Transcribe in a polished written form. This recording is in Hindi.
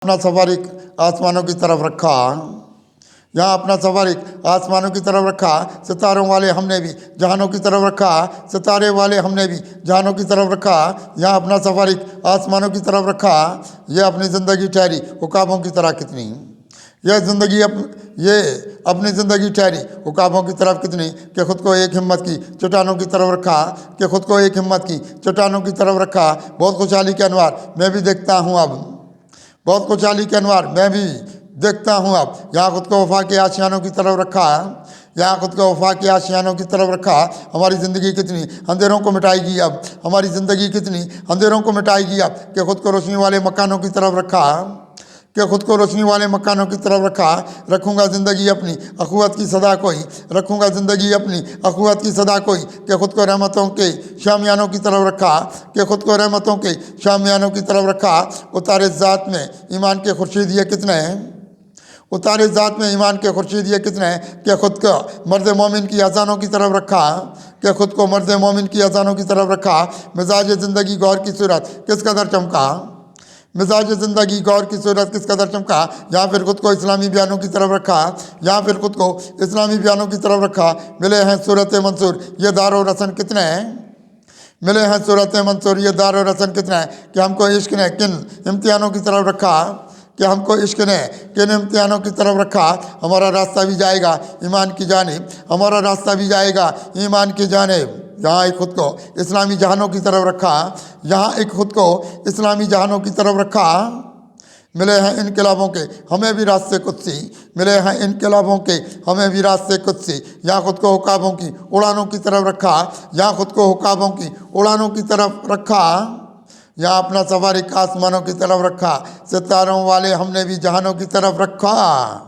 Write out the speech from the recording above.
अपना सफ़र एक आसमानों की तरफ रखा, यहाँ अपना सफ़र एक आसमानों की तरफ रखा, सितारों वाले हमने भी जहानों की तरफ रखा, सितारे वाले हमने भी जहानों की तरफ रखा। यहाँ अपना सफ़र एक आसमानों की तरफ रखा, यह अपनी ज़िंदगी ठहरी हुकामों की तरह कितनी, ये अपनी ज़िंदगी ठहरी हुकामों की तरफ कितनी, कि खुद को एक हिम्मत की चट्टानों की तरफ रखा, कि खुद को एक हिम्मत की चट्टानों की तरफ रखा। बहुत खुशहाली के अनवार मैं भी देखता हूँ अब, बहुत खुशहाली के अनवार मैं भी देखता हूँ अब। यहाँ खुद को वफा के आशियानों की तरफ रखा, यहाँ खुद को वफा के आशियानों की तरफ रखा। हमारी ज़िंदगी कितनी अंधेरों को मिटाएगी अब, हमारी ज़िंदगी कितनी अंधेरों को मिटाएगी अब, कि खुद को रोशनी वाले मकानों की तरफ रखा, कि खुद को रोशनी वाले मकानों की तरफ रखा। रखूँगा ज़िंदगी अपनी अखुवत की सदा कोई, रखूँगा ज़िंदगी अपनी अखुवत की सदा कोई, कि खुद को रहमतों के शामियानों की तरफ रखा, कि खुद को रहमतों के शामियानों की तरफ रखा। उतारे ज़ात में ईमान के खुर्शीद ये कितने हैं, उतारे ज़ात में ईमान के खुर्शीद ये कितने हैं, कि खुद को मर्द मोमिन की अज़ानों की तरफ रखा, कि खुद को मर्द मोमिन की अज़ानों की तरफ रखा। मिजाज ज़िंदगी गौर की सूरत किस कदर चमका, मिजाज ज़िंदगी गौर की सूरत किस कदर चमका। यहाँ फिर खुद को इस्लामी बयानों की तरफ रखा, यहाँ फिर खुद को इस्लामी बयानों की तरफ रखा। मिले हैं सूरत मंसूर ये दारो रसन कितने हैं, मिले हैं सूरत मंसूर ये दारो रसन कितने हैं, कि हमको इश्क ने किन इम्तिहानों की तरफ रखा, कि हमको इश्क ने किन इम्तिहानों की तरफ रखा। हमारा रास्ता भी जाएगा ईमान की जानिब, हमारा रास्ता भी जाएगा ईमान की जानिब। यहाँ एक खुद को इस्लामी जहानों की तरफ रखा, यहाँ एक खुद को इस्लामी जहानों की तरफ रखा। मिले हैं इनकलाबों के हमें भी रास्ते कुदसी, मिले हैं इनकलाबों के हमें भी रास्ते कुदसी। यहाँ खुद को हुकाबों की उड़ानों की तरफ रखा, यहाँ खुद को हुकाबों की उड़ानों की तरफ रखा। यहाँ अपना सफ़र एक आसमानों की तरफ रखा, सितारों वाले हमने भी जहानों की तरफ रखा।